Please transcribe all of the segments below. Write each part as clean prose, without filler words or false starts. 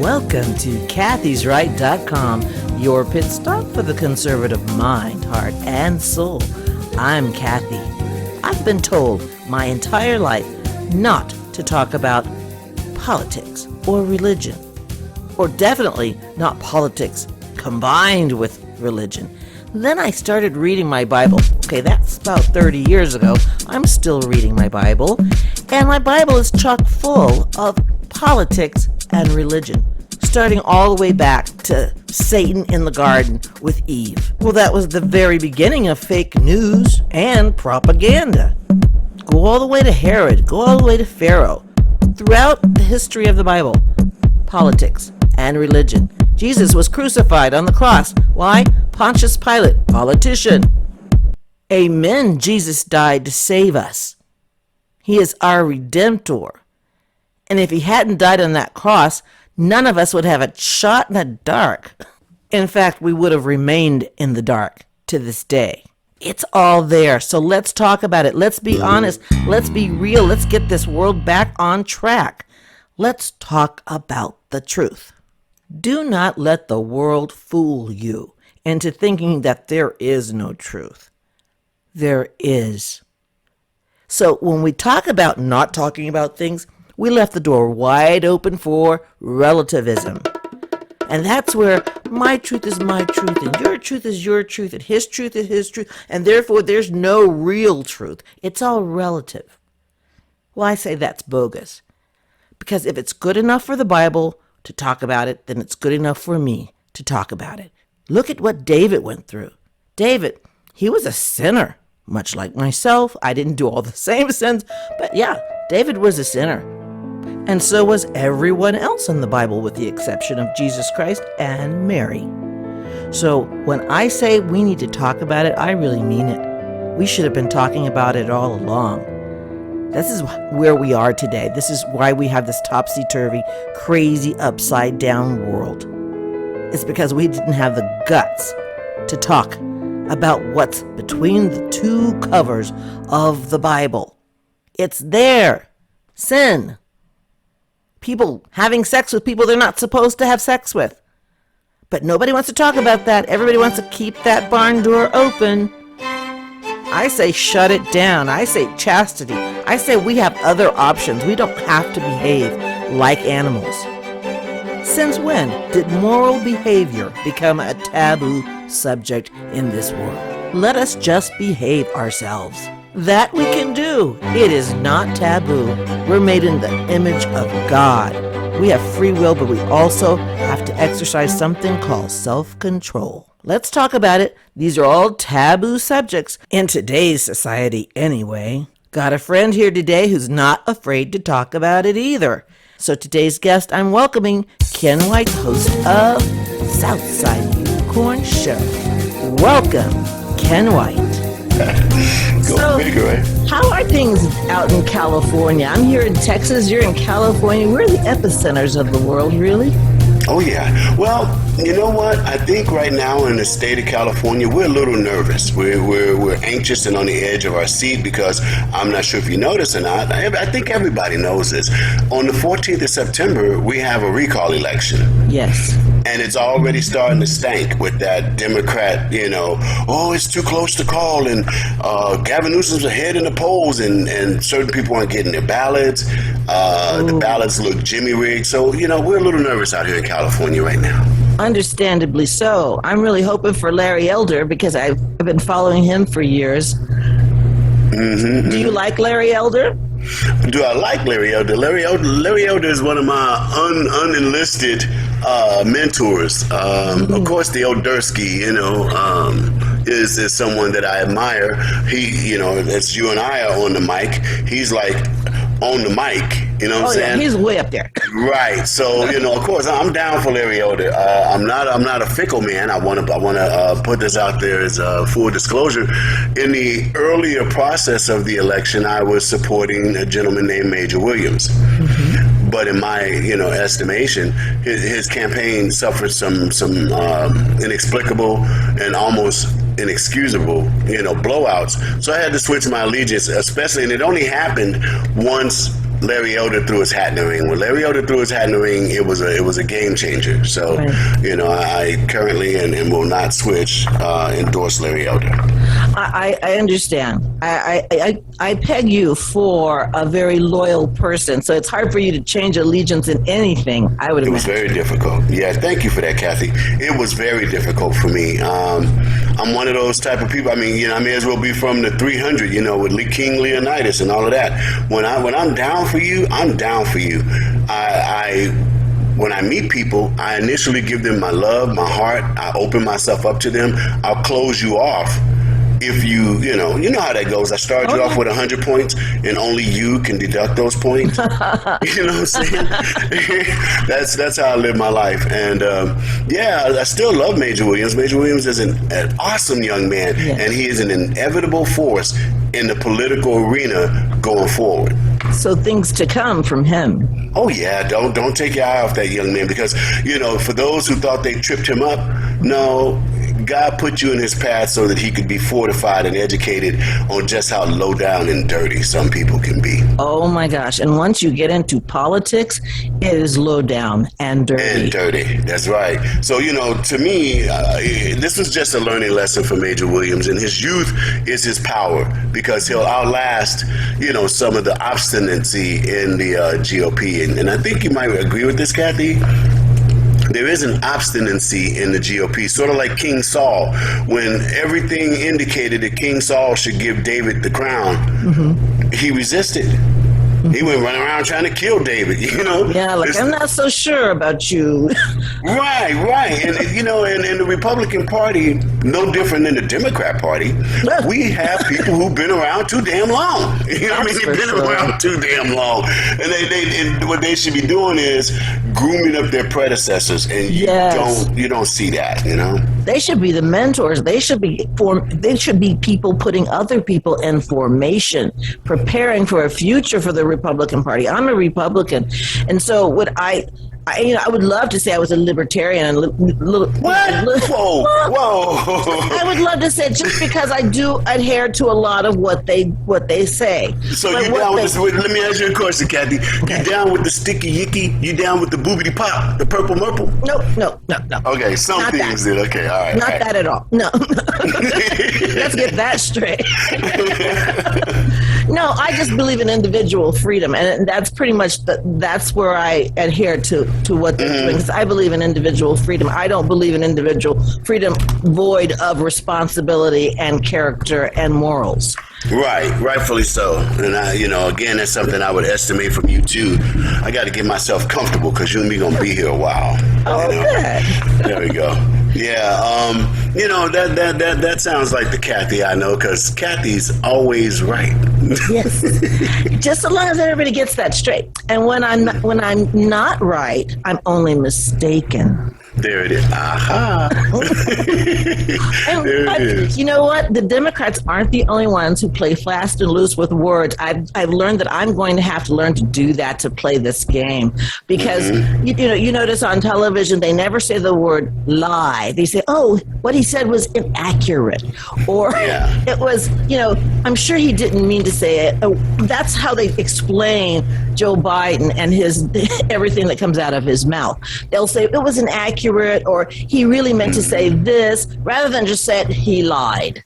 Welcome to kathysright.com, your pit stop for the conservative mind, heart, and soul. I'm Kathy. I've been told my entire life not to talk about politics or religion, or definitely not politics combined with religion. Then I started reading my Bible. Okay, that's about 30 years ago. I'm still reading my Bible, and my Bible is chock full of politics and religion, starting all the way back to Satan in the garden with Eve. Well, that was the very beginning of fake news and propaganda. Go all the way to Herod, go all the way to Pharaoh. Throughout the history of the Bible, politics and religion. Jesus was crucified on the cross. Why? Pontius Pilate, politician. Amen. Jesus died to save us. He is our Redemptor. And if he hadn't died on that cross, none of us would have a shot in the dark. In fact, we would have remained in the dark to this day. It's all there, so let's talk about it. Let's be honest. Let's be real. Let's get this world back on track. Let's talk about the truth. Do not let the world fool you into thinking that there is no truth. There is. So when we talk about not talking about things, we left the door wide open for relativism. And that's where my truth is my truth, and your truth is your truth, and his truth is his truth, and therefore there's no real truth. It's all relative. Well, I say that's bogus. Because if it's good enough for the Bible to talk about it, then it's good enough for me to talk about it. Look at what David went through. David, he was a sinner, much like myself. I didn't do all the same sins, but yeah, David was a sinner. And so was everyone else in the Bible, with the exception of Jesus Christ and Mary. So when I say we need to talk about it, I really mean it. We should have been talking about it all along. This is where we are today. This is why we have this topsy-turvy, crazy, upside-down world. It's because we didn't have the guts to talk about what's between the two covers of the Bible. It's there. Sin. People having sex with people they're not supposed to have sex with. But nobody wants to talk about that. Everybody wants to keep that barn door open. I say shut it down. I say chastity. I say we have other options. We don't have to behave like animals. Since when did moral behavior become a taboo subject in this world? Let us just behave ourselves. That we can do. It is not taboo. We're made in the image of God. We have free will, but we also have to exercise something called self-control. Let's talk about it. These are all taboo subjects in today's society anyway. Got a friend here today who's not afraid to talk about it either. So today's guest, I'm welcoming Ken White, host of Southside Unicorn Show. Welcome, Ken White. Go figure, right? How are things out in California? I'm here in Texas, you're in California. We're the epicenters of the world, really. Oh, yeah. Well, you know what? I think right now in the state of California, we're a little nervous. We're anxious and on the edge of our seat because I'm not sure if you notice or not. I think everybody knows this. On the 14th of September, we have a recall election. Yes. And it's already starting to stank with that Democrat, it's too close to call, and Gavin Newsom's ahead in the polls, and certain people aren't getting their ballots. The ballots look jimmy-rigged. So, we're a little nervous out here in California right now. Understandably so. I'm really hoping for Larry Elder because I've been following him for years. Mm-hmm. Do you like Larry Elder? Do I like Larry Elder? Larry Elder is one of my unenlisted mentors. Of course, the Eldersky, is someone that I admire. He, as you and I are on the mic, he's like on the mic. You know what I'm saying? He's way up there. Right. So, of course, I'm down for Larry Elder. I'm not a fickle man. I want to put this out there as full disclosure. In the earlier process of the election, I was supporting a gentleman named Major Williams. Mm-hmm. But in my, estimation, his campaign suffered some inexplicable and almost inexcusable, blowouts. So I had to switch my allegiance, especially, and it only happened once Larry Elder threw his hat in the ring. When Larry Elder threw his hat in the ring, it was a game changer. So, I currently and will not switch endorse Larry Elder. I understand. I peg you for a very loyal person, so it's hard for you to change allegiance in anything, I would imagine. It was very difficult. Yeah, thank you for that, Kathy. It was very difficult for me. I'm one of those type of people. I mean, I may as well be from the 300, with King Leonidas and all of that. When I'm down for you, I'm down for you. When I meet people, I initially give them my love, my heart. I open myself up to them. I'll close you off. If you know how that goes. I started you off with 100 points, and only you can deduct those points. You know what I'm saying? That's how I live my life. And I still love Major Williams. Major Williams is an awesome young man, and he is an inevitable force in the political arena going forward. So things to come from him. Oh yeah, don't take your eye off that young man, because for those who thought they tripped him up, no. God put you in his path so that he could be fortified and educated on just how low down and dirty some people can be. Oh my gosh. And once you get into politics, it is low down and dirty. And dirty. That's right. So, to me, this was just a learning lesson for Major Williams. And his youth is his power, because he'll outlast, some of the obstinacy in the GOP. And I think you might agree with this, Kathy. There is an obstinacy in the GOP, sort of like King Saul. When everything indicated that King Saul should give David the crown, he resisted. He went running around trying to kill David, Yeah, I'm not so sure about you. Right. And, in the Republican Party, no different than the Democrat Party, we have people who've been around too damn long. They've been around too damn long. And what they should be doing is grooming up their predecessors, and you don't see that, They should be the mentors. They should be people putting other people in formation, preparing for a future for the Republican Party. I'm a Republican, and so I would love to say I was a libertarian. What? Whoa! I would love to say, just because I do adhere to a lot of what they say. So you down with this? Let me ask you a question, Kathy. Okay. You down with the sticky yicky? You down with the boobity pop? The purple murple? No. Okay, some Not things that. did. Okay, all right. Not that at all. No. Let's get that straight. No, I just believe in individual freedom, and that's pretty much that's where I adhere to what they're doing, because I believe in individual freedom. I don't believe in individual freedom void of responsibility and character and morals. Right, rightfully so. And again, that's something I would estimate from you too. I got to get myself comfortable, because you and me gonna be here a while. Okay. There we go. Yeah, that sounds like the Kathy I know, because Kathy's always right. Yes, just as long as everybody gets that straight. And when I'm not right, I'm only mistaken. There it is. Aha. But you know what? The Democrats aren't the only ones who play fast and loose with words. I've learned that I'm going to have to learn to do that to play this game, because you notice on television they never say the word lie. They say, "Oh, what he said was inaccurate," or it was, I'm sure he didn't mean to say it. That's how they explain Joe Biden and his everything that comes out of his mouth. They'll say it was inaccurate, or he really meant to say this, rather than just say he lied.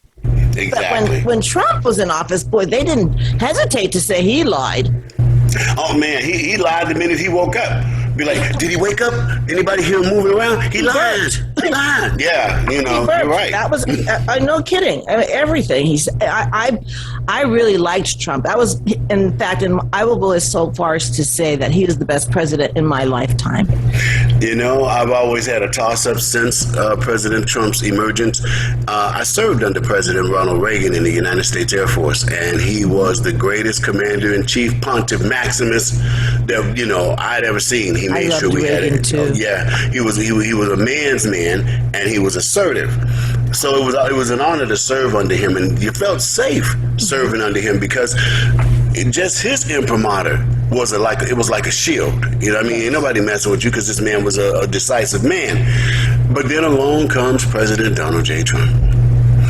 Exactly. But when Trump was in office, boy, they didn't hesitate to say he lied. Oh man, he lied the minute he woke up. Be like, did he wake up? Anybody hear him moving around? He lied. He lied. Yeah, you're right. That was no kidding. I mean, everything he said. I really liked Trump. That was, in fact, and I will go so far as to say that he is the best president in my lifetime. I've always had a toss-up since President Trump's emergence. I served under President Ronald Reagan in the United States Air Force, and he was the greatest commander-in-chief, Pontiff Maximus, that I'd ever seen. He made sure we had it. Too. He was a man's man, and he was assertive. So it was an honor to serve under him, and you felt safe serving under him, because just his imprimatur was like a shield. You know what I mean? Ain't nobody messing with you, because this man was a decisive man. But then along comes President Donald J. Trump.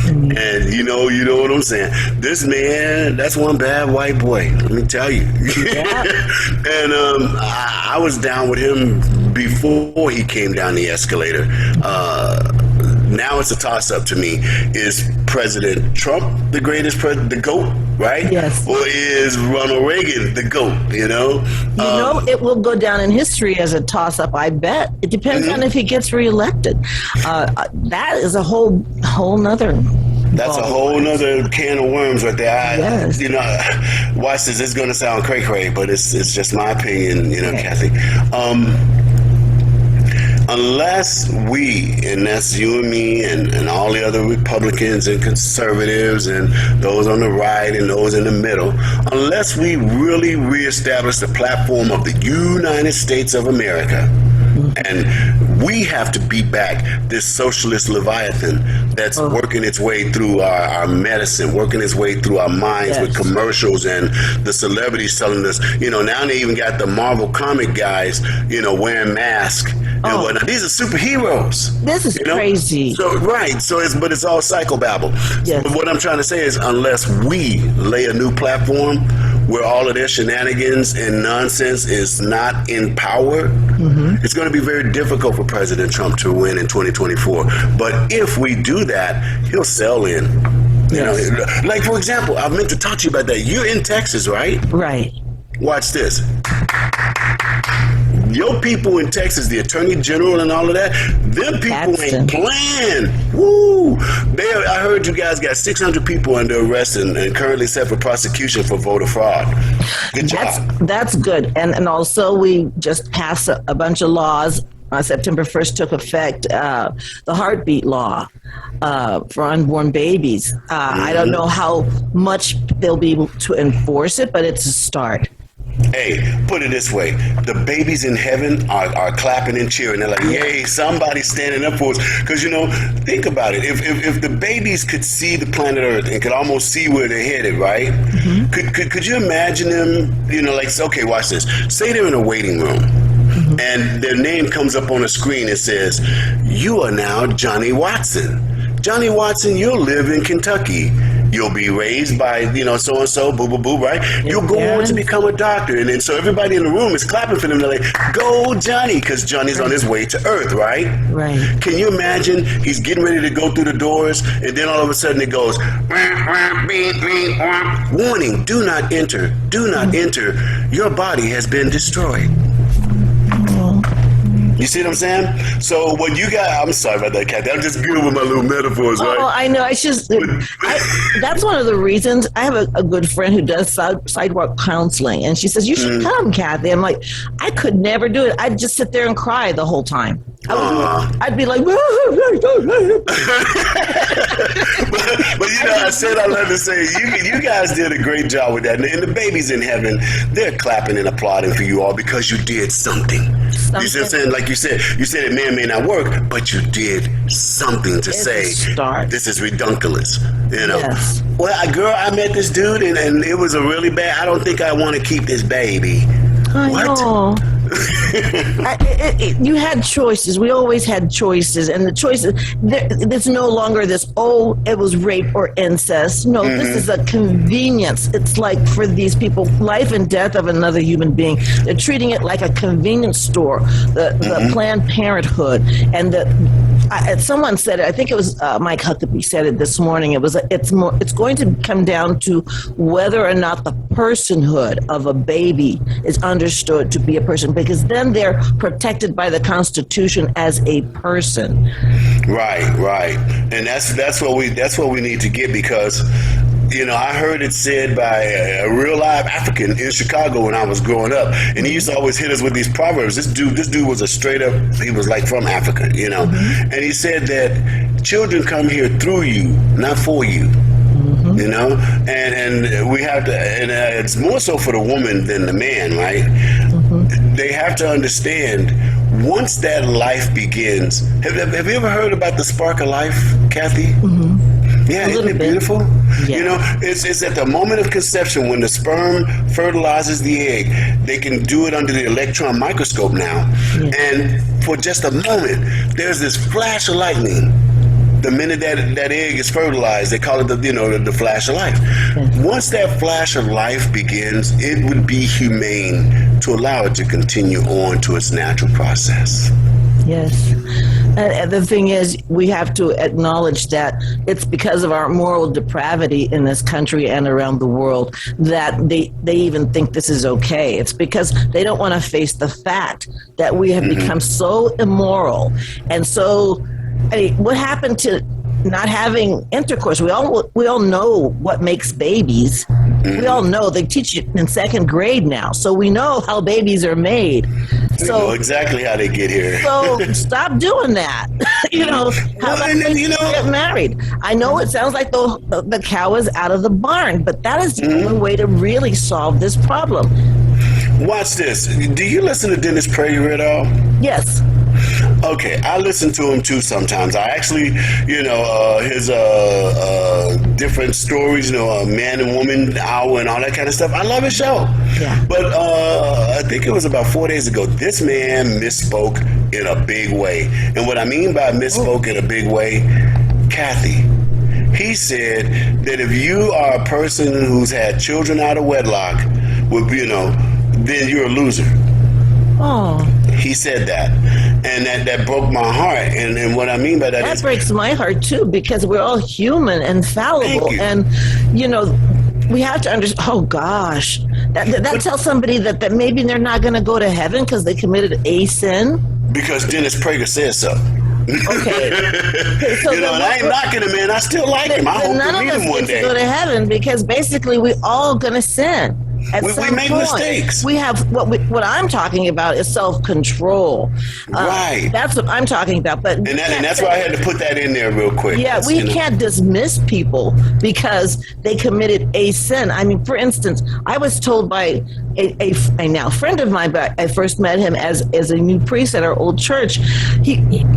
And you know what I'm saying. This man, that's one bad white boy. Let me tell you. Yeah. And I was down with him before he came down the escalator. Now it's a toss-up to me. Is President Trump the greatest president, the GOAT, right? Yes. Or is Ronald Reagan the GOAT, You know, it will go down in history as a toss-up, I bet. It depends on if he gets reelected. That is a whole nother... That's a whole nother can of worms right there. Yes. Watch this. It's going to sound cray-cray, but it's just my opinion, Kathy. Unless we, and that's you and me and all the other Republicans and conservatives and those on the right and those in the middle, unless we really reestablish the platform of the United States of America, and we have to beat back this socialist leviathan that's working its way through our medicine, working its way through our minds with commercials and the celebrities telling us, now they even got the Marvel comic guys, wearing masks. And whatnot. These are superheroes. This is crazy. So but it's all psychobabble. Yes. But what I'm trying to say is, unless we lay a new platform where all of their shenanigans and nonsense is not in power, it's going to be very difficult for President Trump to win in 2024. But if we do that, he'll sell in. Yes. Like, for example, I meant to talk to you about that. You're in Texas, right? Right. Watch this. Your people in Texas, the Attorney General and all of that, them people ain't playing. Woo! I heard you guys got 600 people under arrest and currently set for prosecution for voter fraud. Good job. That's good. And also we just passed a bunch of laws. September 1st took effect, the heartbeat law for unborn babies. I don't know how much they'll be able to enforce it, but it's a start. Hey, put it this way. The babies in heaven are clapping and cheering. They're like, yay, somebody's standing up for us. Because, think about it. If the babies could see the planet Earth and could almost see where they're headed, right? Could you imagine them, okay, watch this. Say they're in a waiting room. And their name comes up on a screen. It says, you are now Johnny Watson. Johnny Watson, you'll live in Kentucky. You'll be raised by, so-and-so, boo-boo-boo, right? You'll go on to become a doctor. And then so everybody in the room is clapping for them. They're like, go, Johnny, because Johnny's on his way to Earth, right? Right. Can you imagine he's getting ready to go through the doors, and then all of a sudden it goes, warning, do not enter, do not enter. Your body has been destroyed. You see what I'm saying? So what you got, I'm sorry about that, Kathy. I'm just good with my little metaphors, right? Oh, I know. It's just, that's one of the reasons. I have a good friend who does sidewalk counseling, and she says, you should come, Kathy. I'm like, I could never do it. I'd just sit there and cry the whole time. I'd be like, but I said I love to say, you guys did a great job with that. And the babies in heaven, they're clapping and applauding for you all because you did something. You see what I'm saying? Like you said it may not work, but you did something to say, this is redunculous. Yes. Well, girl, I met this dude and it was a really bad, I don't think I want to keep this baby. I know. You had choices. We always had choices, and the choices. There's no longer this. It was rape or incest. No, this is a convenience. It's like for these people, life and death of another human being. They're treating it like a convenience store. The Planned Parenthood, and someone said it. I think it was Mike Huckabee said it this morning. It's going to come down to whether or not the personhood of a baby is understood to be a person, because then they're protected by the Constitution as a person. Right. And that's what we need to get, because I heard it said by a real live African in Chicago when I was growing up, and he used to always hit us with these proverbs. This dude was he was like from Africa, and he said that children come here through you, not for you. And we have to, and it's more so for the woman than the man, right? They have to understand, once that life begins, have you ever heard about the spark of life, Kathy? Yeah, isn't it beautiful? Yeah. It's at the moment of conception when the sperm fertilizes the egg. They can do it under the electron microscope now. Yeah. And for just a moment, there's this flash of lightning. The minute that egg is fertilized, they call it the flash of life. Once that flash of life begins, it would be humane to allow it to continue on to its natural process. Yes. And the thing is, we have to acknowledge that it's because of our moral depravity in this country and around the world that they even think this is okay. It's because they don't want to face the fact that we have become so immoral. And so, what happened to not having intercourse? We all know what makes babies. We all know. They teach it in second grade now, so we know how babies are made. So we know exactly how they get here. So stop doing that. How about get married? I know it sounds like the cow is out of the barn, but that is the only way to really solve this problem. Watch this. Do you listen to Dennis Prager at all? Yes. Okay, I listen to him too sometimes. I actually, his different stories, man and woman hour and all that kind of stuff. I love his show. Yeah. But I think it was about 4 days ago, this man misspoke in a big way. And what I mean by misspoke in a big way, Kathy, he said that if you are a person who's had children out of wedlock, then you're a loser. Oh. He said that, and that broke my heart. And what I mean by that breaks my heart too, because we're all human and fallible, and we have to understand. Oh gosh, that tells somebody that maybe they're not going to go to heaven because they committed a sin. Because Dennis Prager said so. Okay. So and I ain't knocking him, man. I still like him. I hope to meet him one day. Go to heaven because basically we all gonna sin. We make mistakes. We have what I'm talking about is self-control. Right. That's what I'm talking about. But and that's why I had to put that in there real quick. Yeah, we can't dismiss people because they committed a sin. I mean, for instance, I was told by a now friend of mine, but I first met him as a new priest at our old church.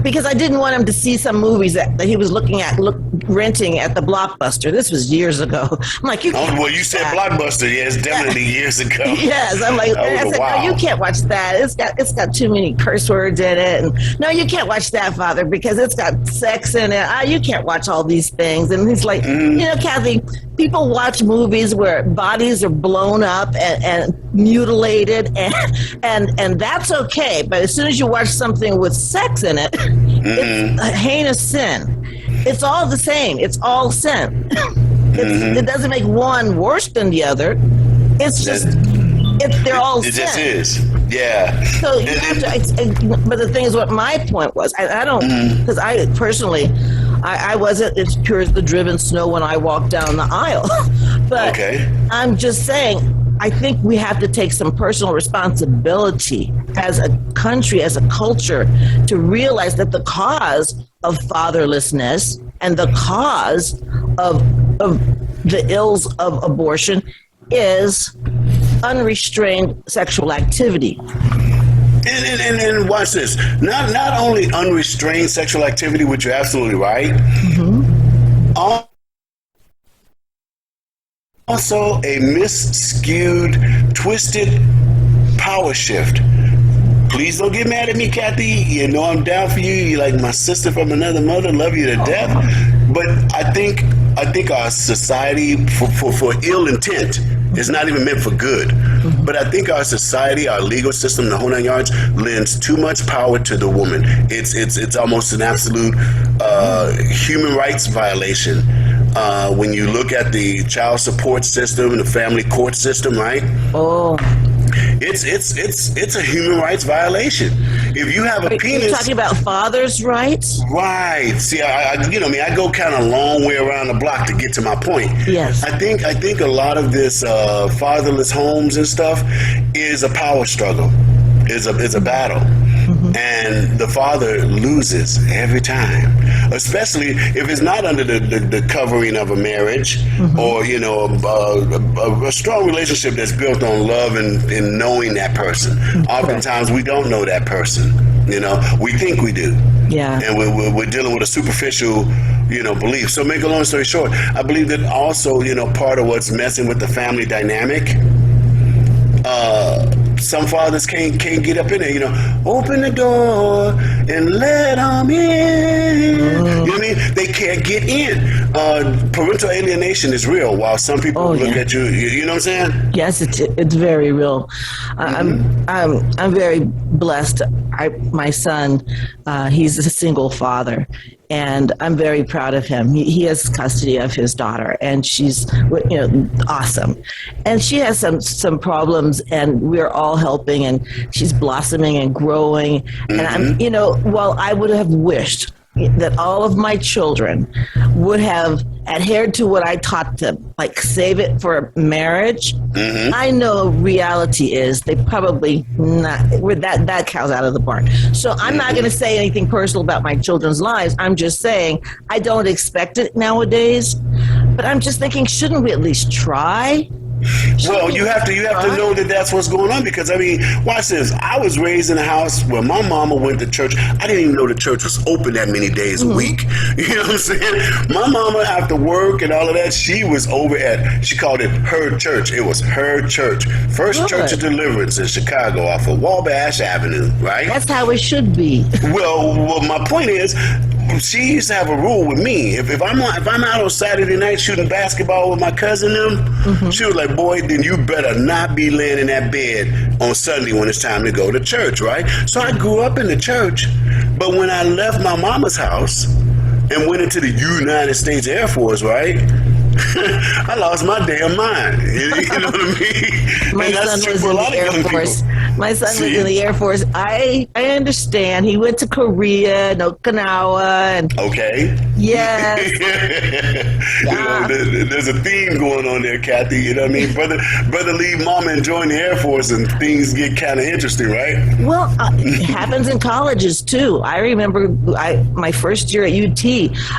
Because I didn't want him to see some movies that he was renting at the Blockbuster. This was years ago. I'm like, you can't. Well, you said Blockbuster. Yes, definitely years ago. Yes, I'm like, I said, no, you can't watch that. It's got too many curse words in it. And no, you can't watch that, Father, because it's got sex in it. You can't watch all these things. And he's like, Kathy, people watch movies where bodies are blown up and mutilated, and that's okay. But as soon as you watch something with sex in it, it's a heinous sin. It's all the same. It's all sin. It doesn't make one worse than the other. It's just, they're all sin. It just is. Yeah. So you have to, but the thing is, what my point was, I don't, because I personally, I wasn't as pure as the driven snow when I walked down the aisle. But I'm just saying, I think we have to take some personal responsibility as a country, as a culture, to realize that the cause of fatherlessness and the cause of the ills of abortion is unrestrained sexual activity. And watch this. Not only unrestrained sexual activity, which you're absolutely right. Also a misskewed, twisted power shift. Please don't get mad at me, Kathy. You know I'm down for you. You're like my sister from another mother. Love you to death. But I think our society, for ill intent, is not even meant for good. But I think our society, our legal system, the whole nine yards, lends too much power to the woman. It's almost an absolute human rights violation. When you look at the child support system and the family court system, right? Oh. It's a human rights violation. If you have a penis, you're talking about fathers' rights, right? See, I go kind of a long way around the block to get to my point. Yes, I think a lot of this fatherless homes and stuff is a power struggle, is a battle. And the father loses every time, especially if it's not under the covering of a marriage or, a strong relationship that's built on love and knowing that person. Oftentimes we don't know that person. We think we do. Yeah. And we're dealing with a superficial, belief. So make a long story short, I believe that also, part of what's messing with the family dynamic, some fathers can't get up in there, open the door and let them in. You know what I mean? can't get in. Parental alienation is real. While some people look at you, you know what I'm saying? Yes, it's very real. I'm very blessed. My son, he's a single father, and I'm very proud of him. He has custody of his daughter, and she's awesome. And she has some problems, and we're all helping, and she's blossoming and growing. And while I would have wished that all of my children would have adhered to what I taught them, like save it for marriage. I know reality is they probably not. That cow's out of the barn. So I'm not going to say anything personal about my children's lives. I'm just saying I don't expect it nowadays. But I'm just thinking, shouldn't we at least try? Well, you have to know that that's what's going on, because I mean, watch this. I was raised in a house where my mama went to church. I didn't even know the church was open that many days a week. You know what I'm saying? My mama, after work and all of that, she was over at, she called it her church. It was her church. First Church of Deliverance in Chicago off of Wabash Avenue, right? That's how it should be. Well, my point is, she used to have a rule with me. If I'm out on Saturday night shooting basketball with my cousin them, she was like, boy, then you better not be laying in that bed on Sunday when it's time to go to church, right? So I grew up in the church, but when I left my mama's house and went into the United States Air Force, right? I lost my damn mind. You know what I mean? My son was in the Air Force. My son was in the Air Force. I understand. He went to Korea and Okinawa. And okay. Yes. There's a theme going on there, Kathy. You know what I mean? Brother leave mama and join the Air Force, and things get kind of interesting, right? Well, it happens in colleges too. I remember my first year at UT.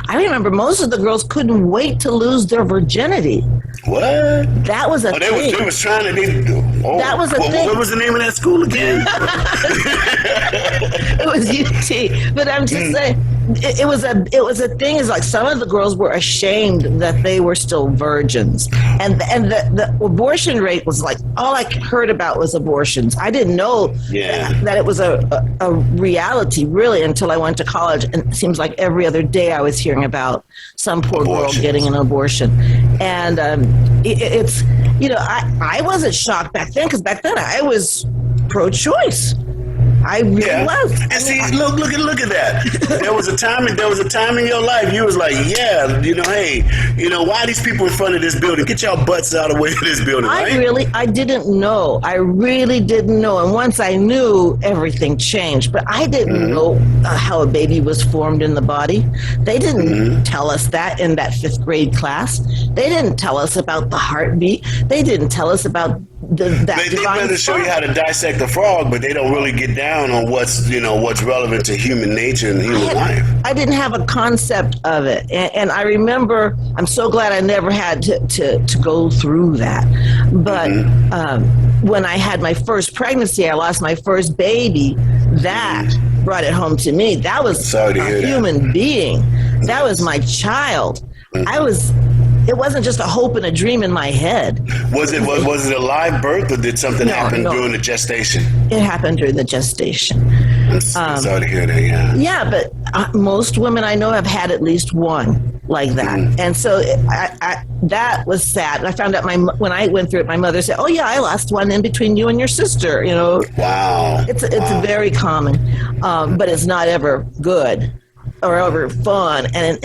I remember most of the girls couldn't wait to lose their virginity. What? That was a thing. They was trying to. That was a thing. What was the name of that school again? It was UT. But I'm just saying, it was a thing. Is like some of the girls were ashamed that they were still virgins, and the abortion rate was like all I heard about was abortions. I didn't know that it was a reality really until I went to college, and it seems like every other day I was hearing about some poor girl getting an abortion. And it's I wasn't shocked back then, because back then I was pro-choice. I really was. And see, look at that. There was a time in your life you was like, hey, why are these people in front of this building? Get your butts out of the way of this building, right? I didn't know. I really didn't know. And once I knew, everything changed. But I didn't know how a baby was formed in the body. They didn't tell us that in that 5th grade class. They didn't tell us about the heartbeat. They didn't tell us about they rather show you how to dissect a frog, but they don't really get down on what's relevant to human nature and human life. I didn't have a concept of it, and I remember. I'm so glad I never had to go through that. But when I had my first pregnancy, I lost my first baby. That brought it home to me. That was a human being. That was my child. It wasn't just a hope and a dream in my head. Was it a live birth, or did something happen during the gestation? It happened during the gestation. I'm sorry to hear that, yeah. Yeah, but most women I know have had at least one like that. And so that was sad. I found out when I went through it, my mother said, oh yeah, I lost one in between you and your sister, Wow. It's very common, but it's not ever good or ever fun. And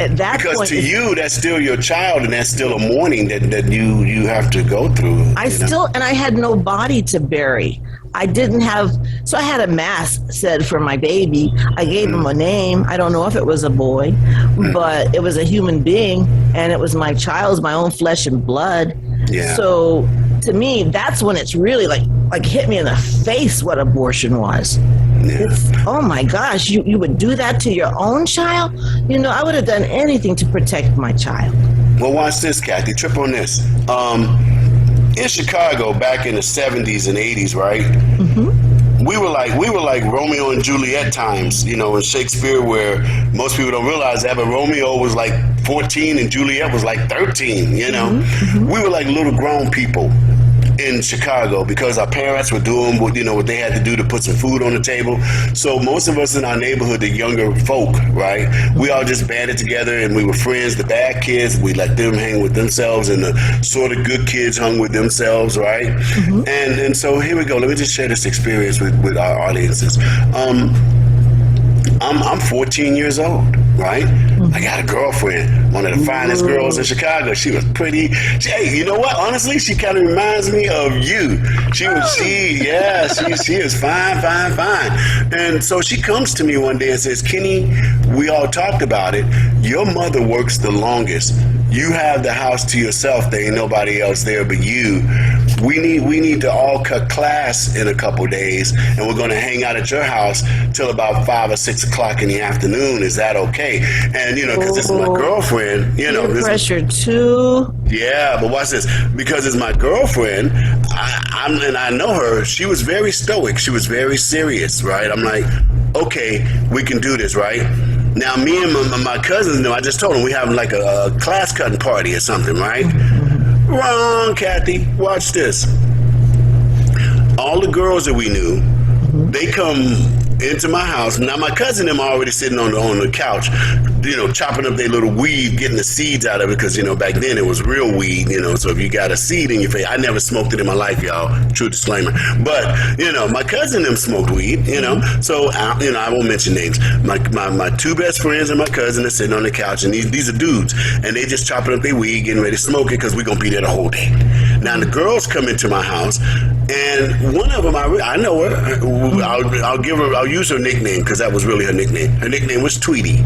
at that because point, to you, that's still your child, and that's still a mourning that you have to go through. And I had no body to bury. I didn't have, so I had a mass said for my baby. I gave him a name. I don't know if it was a boy, but it was a human being, and it was my child's, my own flesh and blood. Yeah. So to me, that's when it's really like hit me in the face what abortion was. Yeah. It's, oh my gosh, you would do that to your own child? I would have done anything to protect my child. Well, watch this, Kathy. Trip on this. In Chicago back in the 70s and 80s, right? We were like Romeo and Juliet times, in Shakespeare, where most people don't realize that, but Romeo was like 14 and Juliet was like 13, We were like little grown people. in Chicago because our parents were doing what they had to do to put some food on the table. So most of us in our neighborhood, the younger folk, right, we all just banded together and we were friends. The bad kids, we let them hang with themselves, and the sort of good kids hung with themselves, right? And so here we go. Let me just share this experience with our audiences. I'm 14 years old, right? I got a girlfriend, one of the finest girls in Chicago. She was pretty. Hey, you know what? Honestly, she kind of reminds me of you. She is fine. And so she comes to me one day and says, Kenny, we all talked about it. Your mother works the longest. You have the house to yourself. There ain't nobody else there but you. We need to all cut class in a couple days, and we're going to hang out at your house till about 5 or 6 o'clock in the afternoon. Is that okay? And because it's my girlfriend, this pressure too. Yeah, but watch this. Because it's my girlfriend, I know her. She was very stoic. She was very serious, right? I'm like, okay, we can do this, right? Now, me and my cousins, I just told them we having like a class cutting party or something, right? Wrong, Kathy. Watch this. All the girls that we knew, they come into my house. Now, my cousin and them are already sitting on the couch, chopping up their little weed, getting the seeds out of it, because, back then it was real weed, so if you got a seed in your face, I never smoked it in my life, y'all, true disclaimer, but, my cousin and them smoked weed, so, I won't mention names. My two best friends and my cousin are sitting on the couch, and these are dudes, and they just chopping up their weed, getting ready to smoke it, because we're going to be there the whole day. Now, the girls come into my house, and one of them, I know her, I'll use her nickname, because that was really her nickname. Her nickname was Tweety.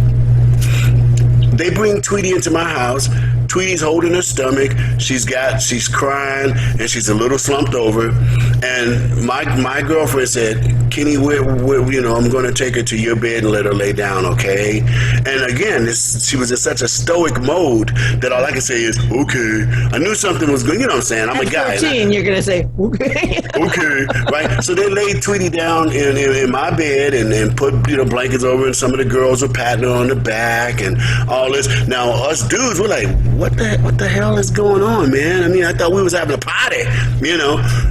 They bring Tweety into my house. Tweety's holding her stomach. She's crying, and she's a little slumped over. And my girlfriend said, Kenny, I'm going to take her to your bed and let her lay down, okay? And again, she was in such a stoic mode that all I can say is, okay. I knew something was good. You know what I'm saying? I'm a guy. At 14, you're going to say, okay. Okay, right? So they laid Tweety down in my bed and put blankets over, and some of the girls were patting her on the back and all this. Now, us dudes, we're like, what the hell is going on, man? I mean, I thought we was having a party,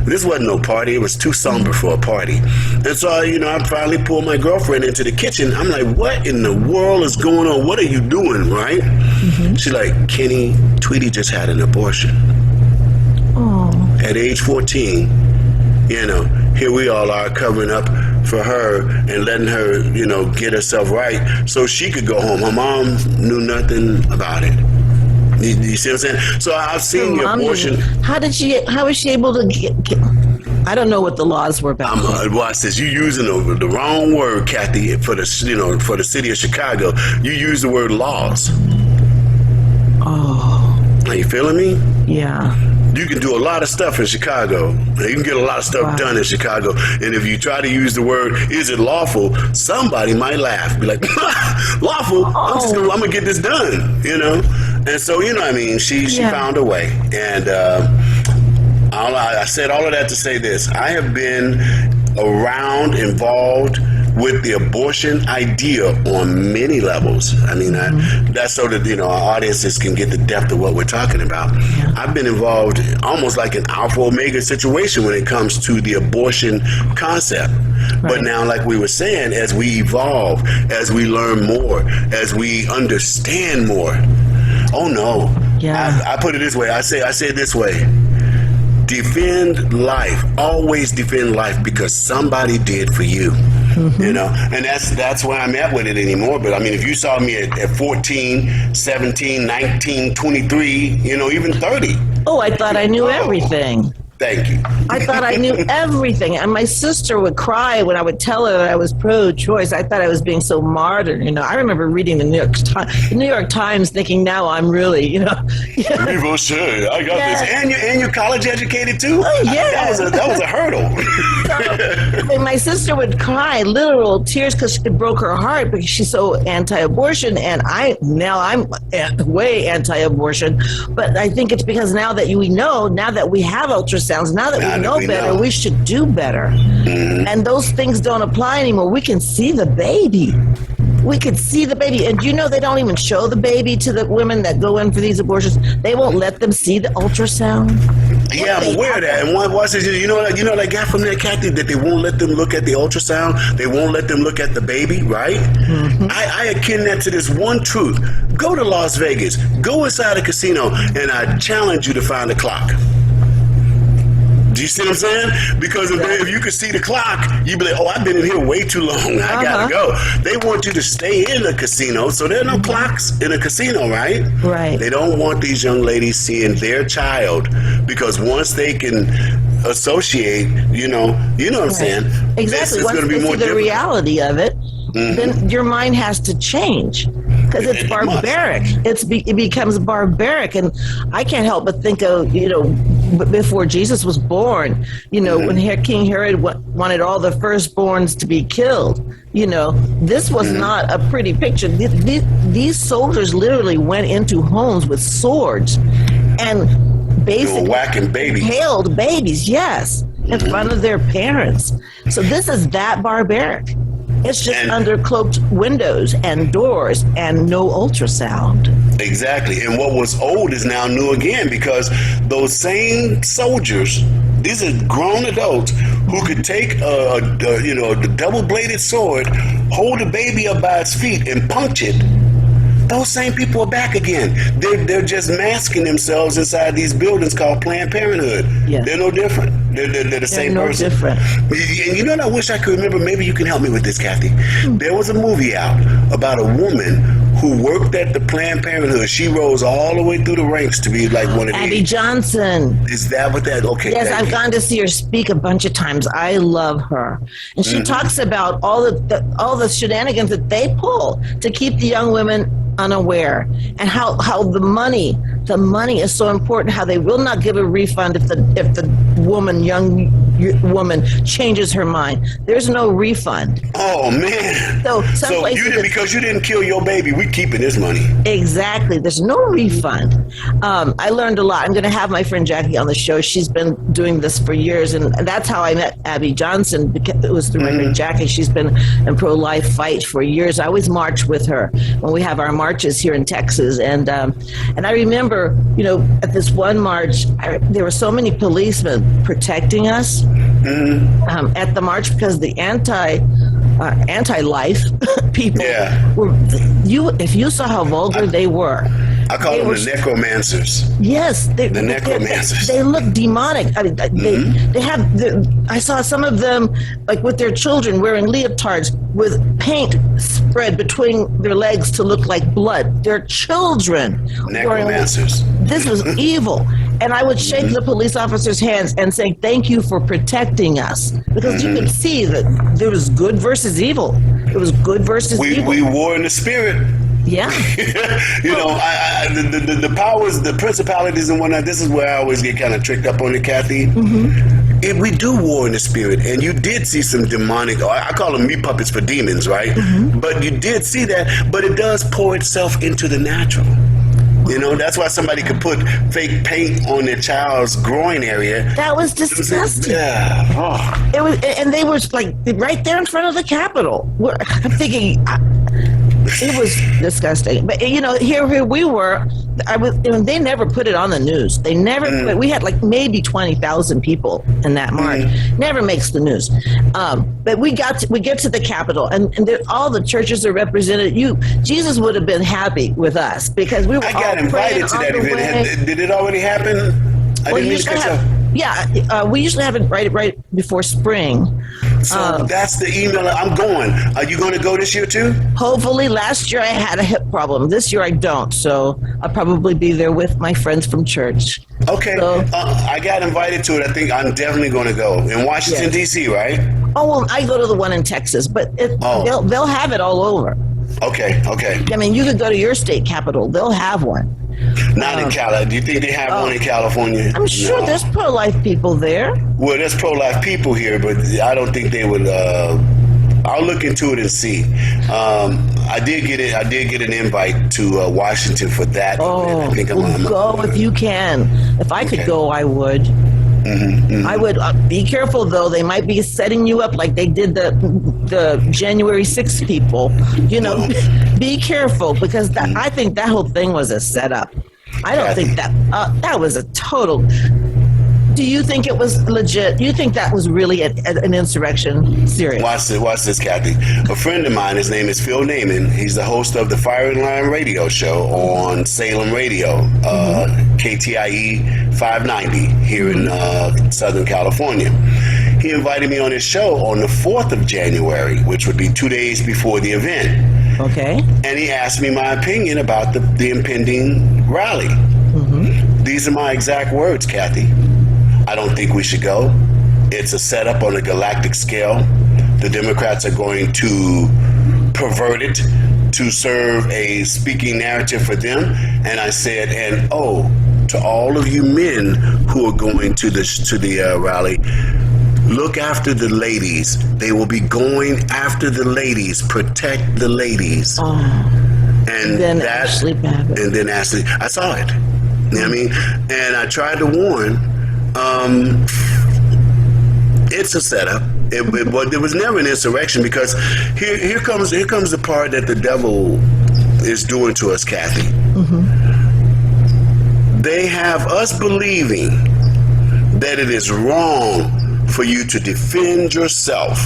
This wasn't no party. It was too somber for a party. And so, I finally pulled my girlfriend into the kitchen. I'm like, what in the world is going on? What are you doing, right? She's like, Kenny, Tweety just had an abortion. Oh. At age 14, here we all are covering up for her and letting her, get herself right so she could go home. Her mom knew nothing about it. You see what I'm saying? So I've seen the abortion. How was she able to get I don't know what the laws were about. Watch this. You using the wrong word, Kathy, for the city of Chicago. You use the word laws. Oh. Are you feeling me? Yeah. You can do a lot of stuff in Chicago. You can get a lot of stuff done in Chicago. And if you try to use the word, is it lawful? Somebody might laugh. Be like, lawful? I'm going to get this done, And so, she found a way. And I said all of that to say this. I have been around, involved with the abortion idea on many levels. I mean, that's so that, our audiences can get the depth of what we're talking about. Yeah. I've been involved almost like an alpha omega situation when it comes to the abortion concept. Right. But now, like we were saying, as we evolve, as we learn more, as we understand more, oh no. Yeah. I put it this way. I say it this way. Defend life. Always defend life because somebody did for you. And that's where I'm at with it anymore. But I mean, if you saw me at 14, 17, 19, 23, even 30. Oh, I thought I knew everything. Thank you. I thought I knew everything. And my sister would cry when I would tell her that I was pro-choice. I thought I was being so modern. I remember reading the New York Times thinking, now I'm really, I got this. And you're college educated too? Oh, yeah. That was a hurdle. And my sister would cry, literal tears, because it broke her heart because she's so anti-abortion. And I'm way anti-abortion. But I think it's because now that now that we have ultrasound, now that we know better, we should do better. And those things don't apply anymore. We can see the baby. We could see the baby. And they don't even show the baby to the women that go in for these abortions. They won't let them see the ultrasound. Yeah, I'm aware of that. And watch this. You know what I got from that, Kathy? That they won't let them look at the ultrasound. They won't let them look at the baby, right? Mm-hmm. I akin that to this one truth. Go to Las Vegas. Go inside a casino, and I challenge you to find a clock. Do you see what I'm saying? Because if you could see the clock, you'd be like, oh, I've been in here way too long. I gotta go. They want you to stay in a casino, so there are no clocks in a casino, right? Right. They don't want these young ladies seeing their child, because once they can associate, you know what I'm saying? Exactly. It's Once going to be they more see the reality of it, then your mind has to change. Because it's barbaric. It becomes barbaric. And I can't help but think of, before Jesus was born, when King Herod wanted all the firstborns to be killed, this was not a pretty picture. These soldiers literally went into homes with swords and basically whacking babies. Impaled babies, yes, in front of their parents. So this is that barbaric. It's just under cloaked windows and doors and no ultrasound. Exactly. And what was old is now new again, because those same soldiers, these are grown adults who could take the double-bladed sword, hold the baby up by its feet and punch it. Those same people are back again. They're just masking themselves inside these buildings called Planned Parenthood. Yes. They're no different. They're the same person. Different. And you know what I wish I could remember? Maybe you can help me with this, Kathy. There was a movie out about a woman who worked at the Planned Parenthood. She rose all the way through the ranks to be like one of these. Abby Johnson. Is that what that? Okay. Yes, I've gone to see her speak a bunch of times. I love her, and she talks about all the shenanigans that they pull to keep the young women unaware, and how the money is so important, how they will not give a refund if the young woman changes her mind. There's no refund. Oh man. So you didn't, because you didn't kill your baby, we keeping this money. Exactly. There's no refund. I learned a lot. I'm going to have my friend Jackie on the show. She's been doing this for years, and that's how I met Abby Johnson. It was through my friend Jackie. She's been in pro-life fight for years. I always march with her when we have our marches here in Texas, and I remember, at this one march, there were so many policemen protecting us at the march, because the anti-life people were. If you saw how vulgar they were. I call them the necromancers. Yes, the necromancers. They look demonic. I mean, they have. I saw some of them like with their children wearing leotards with paint spread between their legs to look like blood. Their children. Necromancers. This was evil, and I would shake the police officers' hands and say, "Thank you for protecting us," because you could see that there was good versus evil. It was good versus evil. We war in the spirit. Yeah. The powers, the principalities and whatnot, this is where I always get kind of tricked up on it, Kathy. We do war in the spirit, and you did see some demonic, I call them meat puppets for demons, right? But you did see that, but it does pour itself into the natural. That's why somebody could put fake paint on their child's groin area. That was disgusting. Yeah. Oh. It was, and they were like right there in front of the Capitol. I'm thinking, it was disgusting. But here we were. They never put it on the news. They never. We had like maybe 20,000 people in that march. Never makes the news. But we get to the Capitol, and all the churches are represented. Jesus would have been happy with us, because we were. I got invited to that event. Did it already happen? We usually have it right before spring. So that's the email. I'm going. Are you going to go this year too? Hopefully. Last year I had a hip problem. This year I don't. So I'll probably be there with my friends from church. Okay. So, I got invited to it. I think I'm definitely going to go. In Washington, D.C., right? Oh, well, I go to the one in Texas, but they'll have it all over. Okay. I mean, you could go to your state capital. They'll have one. Not in California. Do you think they have one in California? I'm sure there's pro-life people there. Well, there's pro-life people here, but I don't think they would. I'll look into it and see. I did get an invite to Washington for that. Oh, I think I'm go if you can. If I could go, I would. I would. Be careful, though. They might be setting you up like they did the January 6th people. Be careful, because I think that whole thing was a setup. I don't think that was a total Do you think it was legit? Do you think that was really an insurrection? Serious? Watch this, Kathy. A friend of mine, his name is Phil Naiman. He's the host of the Firing Line radio show on Salem Radio, KTIE 590 here in Southern California. He invited me on his show on the 4th of January, which would be 2 days before the event. Okay. And he asked me my opinion about the impending rally. These are my exact words, Kathy. I don't think we should go. It's a setup on a galactic scale. The Democrats are going to pervert it to serve a speaking narrative for them. And I said, and to all of you men who are going to the rally, look after the ladies. They will be going after the ladies. Protect the ladies. And then Ashley Babbitt. And then Ashley, I saw it. You know what I mean? And I tried to warn. It's a setup. There was never an insurrection, because here comes the part that the devil is doing to us, Kathy. They have us believing that it is wrong for you to defend yourself.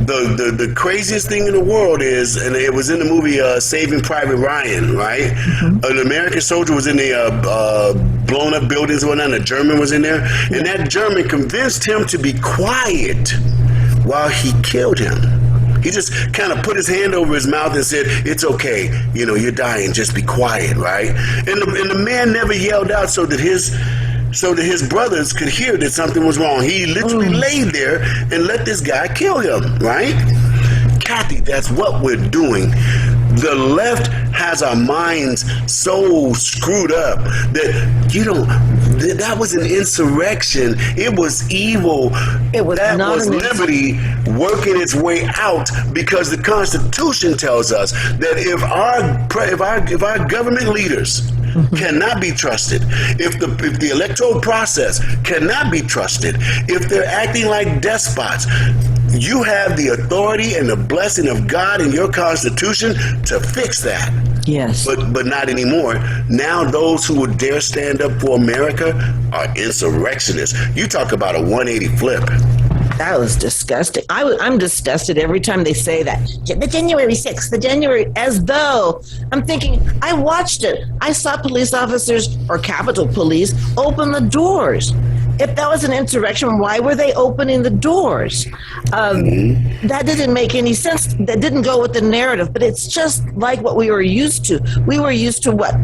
The craziest thing in the world is, and it was in the movie Saving Private Ryan, right? An American soldier was in the blown up buildings and whatnot, and a German was in there, and that German convinced him to be quiet while he killed him. He just kind of put his hand over his mouth and said, "It's okay, you're dying, just be quiet," right? And the man never yelled out so that his brothers could hear that something was wrong. He literally laid there and let this guy kill him, right? Kathy, that's what we're doing. The left has our minds so screwed up that that was an insurrection. It was evil. It was that not was liberty working its way out, because the Constitution tells us that if our government leaders cannot be trusted, if the electoral process cannot be trusted, if they're acting like despots, you have the authority and the blessing of God in your Constitution to fix that. Yes. But not anymore. Now those who would dare stand up for America are insurrectionists. You talk about a 180 flip. That was disgusting. I'm disgusted every time they say that. The January 6th, as though I'm thinking, I watched it. I saw police officers, or Capitol Police, open the doors. If that was an insurrection, why were they opening the doors? That didn't make any sense. That didn't go with the narrative, but it's just like what we were used to. We were used to what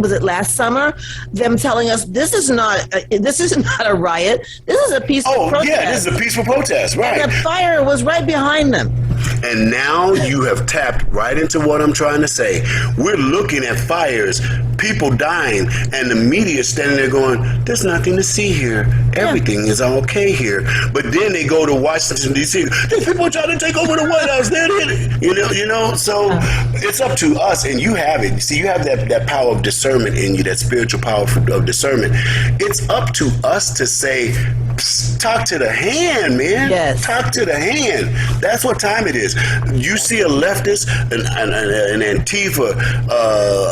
was it last summer? Them telling us this is not a riot. This is a peaceful protest. Yeah, this is a peaceful protest, right? And the fire was right behind them. And now you have tapped right into what I'm trying to say. We're looking at fires, people dying, and the media standing there going, "There's nothing to see here. Everything is okay here." But then they go to Washington, D.C. These people are trying to take over the White House. So it's up to us, and you have it. See, you have that power of discernment in you, that spiritual power of discernment. It's up to us to say, talk to the hand, man. Yes. Talk to the hand. That's what time it is. You see a leftist, an Antifa,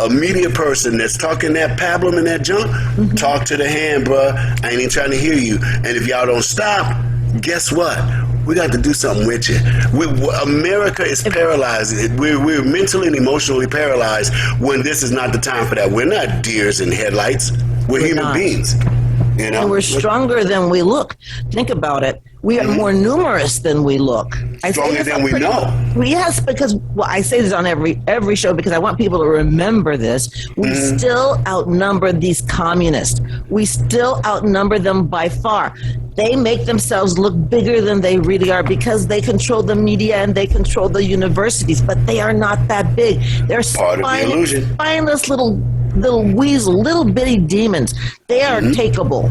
a media person that's talking that pablum and that junk, talk to the hand, bruh. I ain't even trying to hear you. And if y'all don't stop, guess what? We got to do something with you. America is paralyzed. We're mentally and emotionally paralyzed when this is not the time for that. We're not deers in headlights. We're human beings. And we're stronger than we look. Think about it. We are more numerous than we look. Stronger than we know. Yes, because I say this on every show because I want people to remember this. We still outnumber these communists. We still outnumber them by far. They make themselves look bigger than they really are because they control the media and they control the universities, but they are not that big. They're part of the illusion. Spineless little weasel, little bitty demons. They are takeable.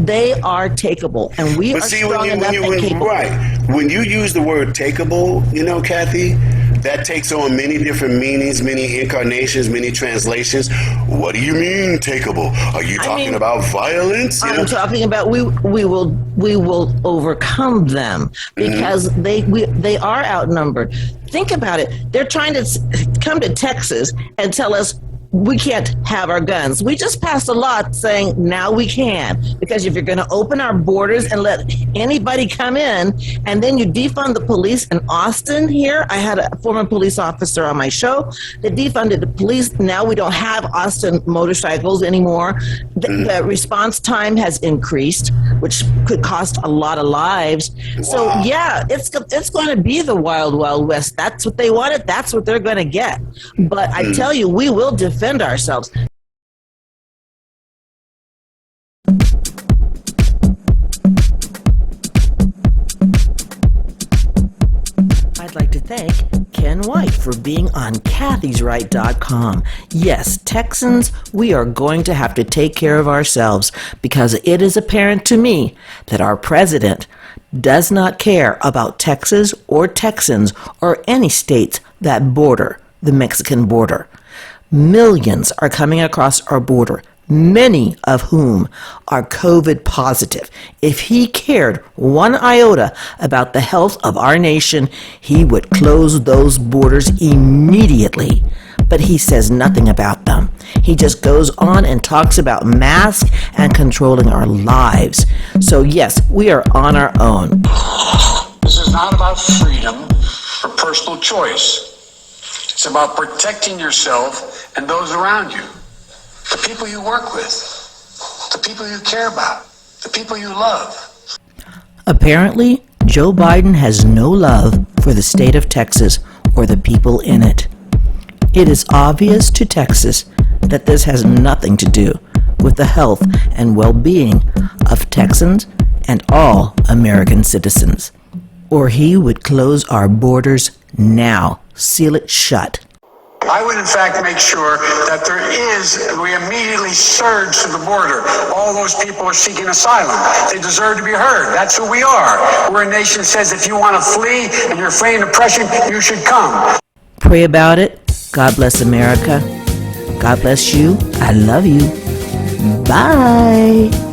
They are takeable, and we are strong enough and capable. Right. When you use the word takeable, Kathy, that takes on many different meanings, many incarnations, many translations. What do you mean takeable? Are you talking about violence? I'm talking about we will overcome them because they are outnumbered. Think about it. They're trying to come to Texas and tell us we can't have our guns. We just passed a law saying now we can, because if you're going to open our borders and let anybody come in, and then you defund the police in Austin here, I had a former police officer on my show. They defunded the police. Now we don't have Austin motorcycles anymore. The response time has increased, which could cost a lot of lives. Wow. So yeah, it's going to be the wild, wild west. That's what they wanted. That's what they're going to get. But I tell you, we will defend ourselves. I'd like to thank Ken White for being on kathysright.com. Yes, Texans, we are going to have to take care of ourselves, because it is apparent to me that our president does not care about Texas or Texans or any states that border the Mexican border. Millions are coming across our border, many of whom are COVID positive. If he cared one iota about the health of our nation, he would close those borders immediately. But he says nothing about them. He just goes on and talks about masks and controlling our lives. So yes, we are on our own. This is not about freedom or personal choice. It's about protecting yourself and those around you. The people you work with, the people you care about, the people you love. Apparently, Joe Biden has no love for the state of Texas or the people in it. It is obvious to Texas that this has nothing to do with the health and well-being of Texans and all American citizens, or he would close our borders now, seal it shut. I would, in fact, make sure that we immediately surge to the border. All those people are seeking asylum. They deserve to be heard. That's who we are. We're a nation that says if you want to flee and you're fleeing oppression, you should come. Pray about it. God bless America. God bless you. I love you. Bye.